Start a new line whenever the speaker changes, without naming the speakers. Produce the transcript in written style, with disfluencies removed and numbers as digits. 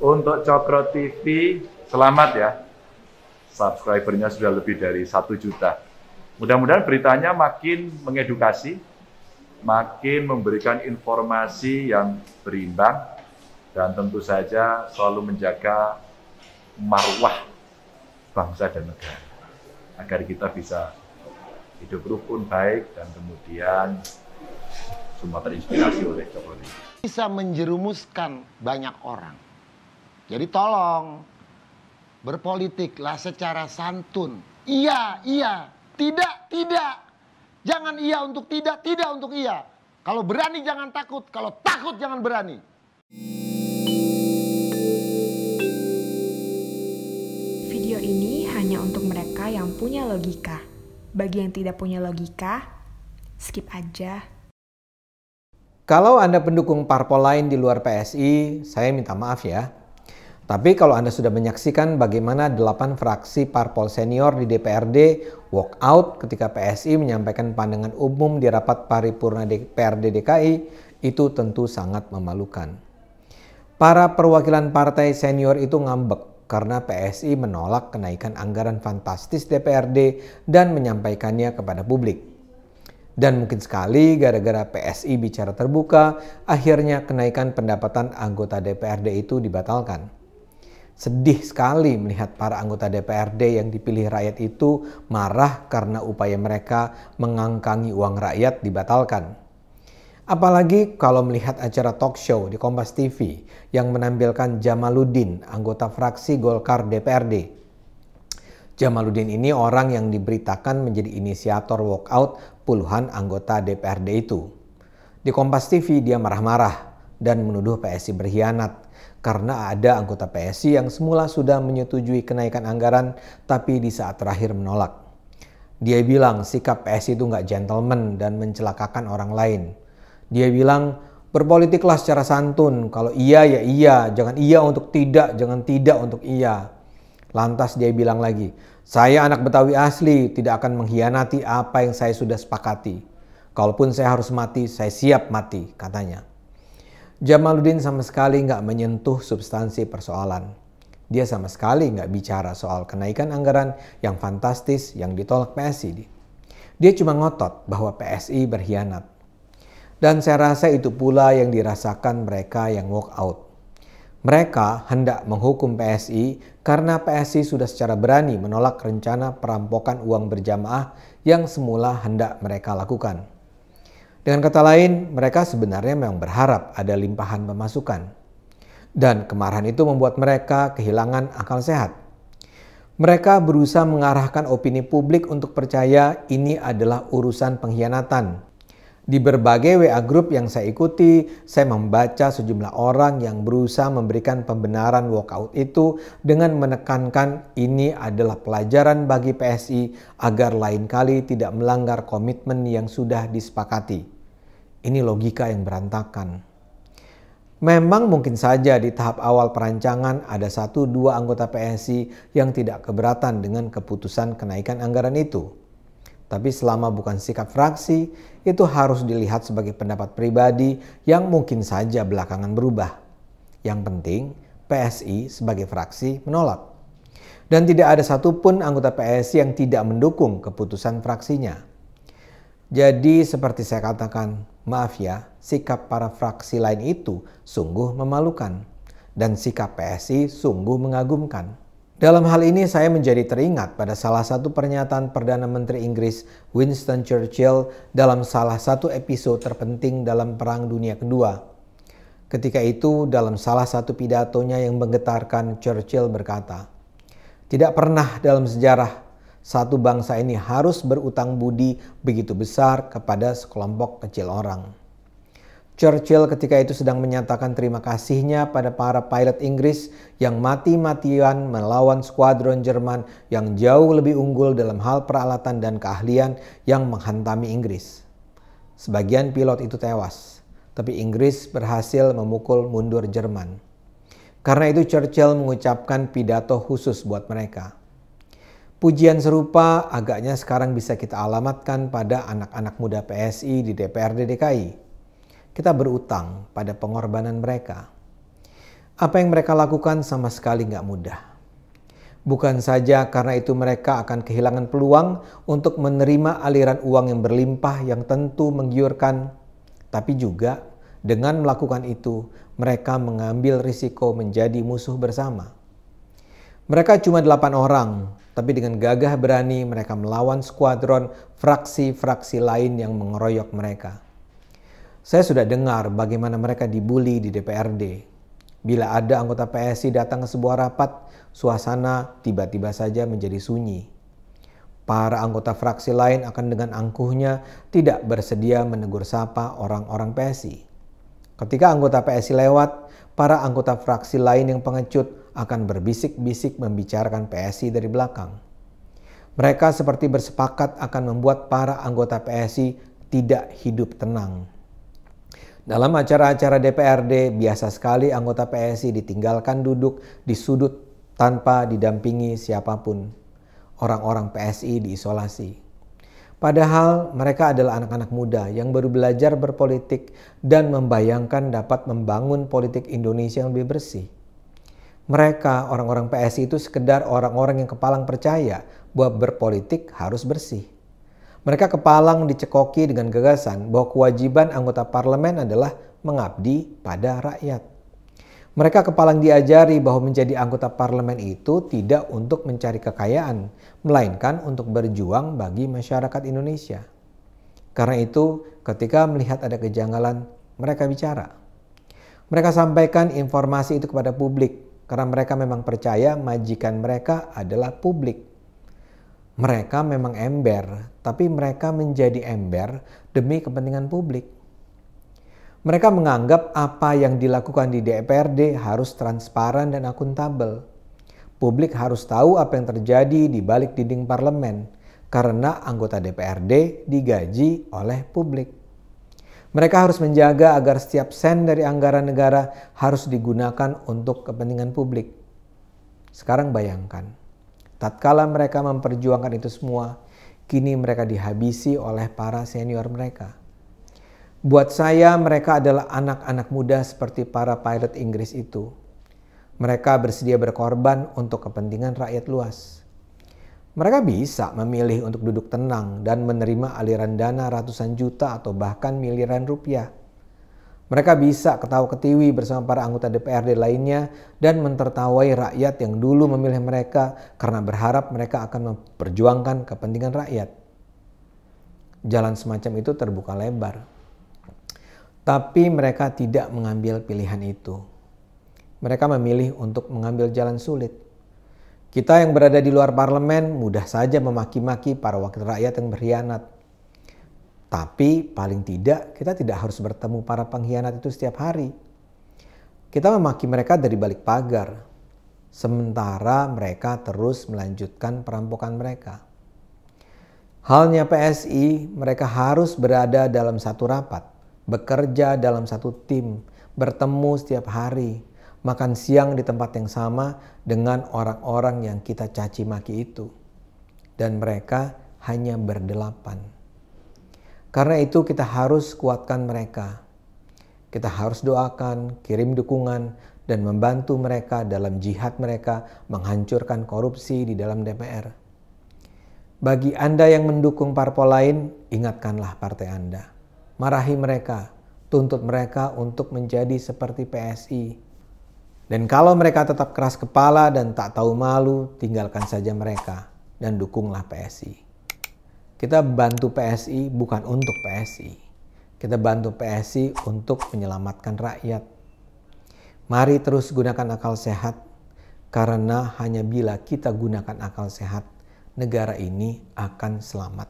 Untuk Cokro TV, selamat ya. Subscribernya sudah lebih dari 1 juta. Mudah-mudahan beritanya makin mengedukasi, makin memberikan informasi yang berimbang, dan tentu saja selalu menjaga marwah bangsa dan negara. Agar kita bisa hidup rukun, baik, dan kemudian semua terinspirasi oleh Cokro TV.
Bisa menjerumuskan banyak orang. Jadi tolong, berpolitiklah secara santun. Iya, iya. Tidak, tidak. Jangan iya untuk tidak, tidak untuk iya. Kalau berani jangan takut, kalau takut jangan berani.
Video ini hanya untuk mereka yang punya logika. Bagi yang tidak punya logika, skip aja.
Kalau Anda pendukung parpol lain di luar PSI, saya minta maaf ya. Tapi kalau Anda sudah menyaksikan bagaimana 8 fraksi parpol senior di DPRD walk out ketika PSI menyampaikan pandangan umum di rapat paripurna DPRD DKI, itu tentu sangat memalukan. Para perwakilan partai senior itu ngambek karena PSI menolak kenaikan anggaran fantastis DPRD dan menyampaikannya kepada publik. Dan mungkin sekali gara-gara PSI bicara terbuka, akhirnya kenaikan pendapatan anggota DPRD itu dibatalkan. Sedih sekali melihat para anggota DPRD yang dipilih rakyat itu marah karena upaya mereka mengangkangi uang rakyat dibatalkan. Apalagi kalau melihat acara talk show di Kompas TV yang menampilkan Jamaluddin, anggota fraksi Golkar DPRD. Jamaluddin ini orang yang diberitakan menjadi inisiator walkout puluhan anggota DPRD itu. Di Kompas TV dia marah-marah dan menuduh PSI berkhianat karena ada anggota PSI yang semula sudah menyetujui kenaikan anggaran tapi di saat terakhir menolak. Dia bilang sikap PSI itu nggak gentleman dan mencelakakan orang lain. Dia bilang berpolitiklah secara santun, kalau iya ya iya, jangan iya untuk tidak, jangan tidak untuk iya. Lantas dia bilang lagi, saya anak Betawi asli, tidak akan mengkhianati apa yang saya sudah sepakati. Kalaupun saya harus mati, saya siap mati, katanya. Jamaluddin sama sekali nggak menyentuh substansi persoalan. Dia sama sekali nggak bicara soal kenaikan anggaran yang fantastis yang ditolak PSI. Dia cuma ngotot bahwa PSI berkhianat. Dan saya rasa itu pula yang dirasakan mereka yang walk out. Mereka hendak menghukum PSI karena PSI sudah secara berani menolak rencana perampokan uang berjamaah yang semula hendak mereka lakukan. Dengan kata lain, mereka sebenarnya memang berharap ada limpahan pemasukan. Dan kemarahan itu membuat mereka kehilangan akal sehat. Mereka berusaha mengarahkan opini publik untuk percaya ini adalah urusan pengkhianatan. Di berbagai WA group yang saya ikuti, saya membaca sejumlah orang yang berusaha memberikan pembenaran walkout itu dengan menekankan ini adalah pelajaran bagi PSI agar lain kali tidak melanggar komitmen yang sudah disepakati. Ini logika yang berantakan. Memang mungkin saja di tahap awal perancangan ada 1-2 anggota PSI yang tidak keberatan dengan keputusan kenaikan anggaran itu. Tapi selama bukan sikap fraksi, itu harus dilihat sebagai pendapat pribadi yang mungkin saja belakangan berubah. Yang penting, PSI sebagai fraksi menolak. Dan tidak ada satupun anggota PSI yang tidak mendukung keputusan fraksinya. Jadi seperti saya katakan, maaf ya, sikap para fraksi lain itu sungguh memalukan. Dan sikap PSI sungguh mengagumkan. Dalam hal ini saya menjadi teringat pada salah satu pernyataan Perdana Menteri Inggris Winston Churchill dalam salah satu episode terpenting dalam Perang Dunia Kedua. Ketika itu dalam salah satu pidatonya yang menggetarkan, Churchill berkata, "Tidak pernah dalam sejarah satu bangsa ini harus berutang budi begitu besar kepada sekelompok kecil orang." Churchill ketika itu sedang menyatakan terima kasihnya pada para pilot Inggris yang mati-matian melawan skuadron Jerman yang jauh lebih unggul dalam hal peralatan dan keahlian yang menghantami Inggris. Sebagian pilot itu tewas, tapi Inggris berhasil memukul mundur Jerman. Karena itu Churchill mengucapkan pidato khusus buat mereka. Pujian serupa agaknya sekarang bisa kita alamatkan pada anak-anak muda PSI di DPRD DKI. Kita berutang pada pengorbanan mereka. Apa yang mereka lakukan sama sekali nggak mudah. Bukan saja karena itu mereka akan kehilangan peluang untuk menerima aliran uang yang berlimpah yang tentu menggiurkan, tapi juga dengan melakukan itu mereka mengambil risiko menjadi musuh bersama. Mereka cuma 8 orang, tapi dengan gagah berani mereka melawan skuadron fraksi-fraksi lain yang mengeroyok mereka. Saya sudah dengar bagaimana mereka dibully di DPRD. Bila ada anggota PSI datang ke sebuah rapat, suasana tiba-tiba saja menjadi sunyi. Para anggota fraksi lain akan dengan angkuhnya tidak bersedia menegur sapa orang-orang PSI. Ketika anggota PSI lewat, para anggota fraksi lain yang pengecut akan berbisik-bisik membicarakan PSI dari belakang. Mereka seperti bersepakat akan membuat para anggota PSI tidak hidup tenang. Dalam acara-acara DPRD, biasa sekali anggota PSI ditinggalkan duduk di sudut tanpa didampingi siapapun. Orang-orang PSI diisolasi. Padahal mereka adalah anak-anak muda yang baru belajar berpolitik dan membayangkan dapat membangun politik Indonesia yang lebih bersih. Mereka, orang-orang PSI itu sekedar orang-orang yang kepalang percaya bahwa berpolitik harus bersih. Mereka kepalang dicekoki dengan gagasan bahwa kewajiban anggota parlemen adalah mengabdi pada rakyat. Mereka kepalang diajari bahwa menjadi anggota parlemen itu tidak untuk mencari kekayaan, melainkan untuk berjuang bagi masyarakat Indonesia. Karena itu, ketika melihat ada kejanggalan, mereka bicara. Mereka sampaikan informasi itu kepada publik, karena mereka memang percaya majikan mereka adalah publik. Mereka memang ember, tapi mereka menjadi ember demi kepentingan publik. Mereka menganggap apa yang dilakukan di DPRD harus transparan dan akuntabel. Publik harus tahu apa yang terjadi di balik dinding parlemen, karena anggota DPRD digaji oleh publik. Mereka harus menjaga agar setiap sen dari anggaran negara harus digunakan untuk kepentingan publik. Sekarang bayangkan, tatkala mereka memperjuangkan itu semua, kini mereka dihabisi oleh para senior mereka. Buat saya, mereka adalah anak-anak muda seperti para pilot Inggris itu. Mereka bersedia berkorban untuk kepentingan rakyat luas. Mereka bisa memilih untuk duduk tenang dan menerima aliran dana ratusan juta atau bahkan miliaran rupiah. Mereka bisa ketawa-ketiwi bersama para anggota DPRD lainnya dan mentertawai rakyat yang dulu memilih mereka karena berharap mereka akan memperjuangkan kepentingan rakyat. Jalan semacam itu terbuka lebar. Tapi mereka tidak mengambil pilihan itu. Mereka memilih untuk mengambil jalan sulit. Kita yang berada di luar parlemen mudah saja memaki-maki para wakil rakyat yang berkhianat. Tapi paling tidak kita tidak harus bertemu para pengkhianat itu setiap hari. Kita memaki mereka dari balik pagar, sementara mereka terus melanjutkan perampokan mereka. Halnya PSI, mereka harus berada dalam satu rapat, bekerja dalam satu tim, bertemu setiap hari, makan siang di tempat yang sama dengan orang-orang yang kita caci maki itu. Dan mereka hanya berdelapan. Karena itu kita harus kuatkan mereka. Kita harus doakan, kirim dukungan, dan membantu mereka dalam jihad mereka menghancurkan korupsi di dalam DPR. Bagi Anda yang mendukung parpol lain, ingatkanlah partai Anda. Marahi mereka, tuntut mereka untuk menjadi seperti PSI. Dan kalau mereka tetap keras kepala dan tak tahu malu, tinggalkan saja mereka dan dukunglah PSI. Kita bantu PSI bukan untuk PSI. Kita bantu PSI untuk menyelamatkan rakyat. Mari terus gunakan akal sehat, karena hanya bila kita gunakan akal sehat, negara ini akan selamat.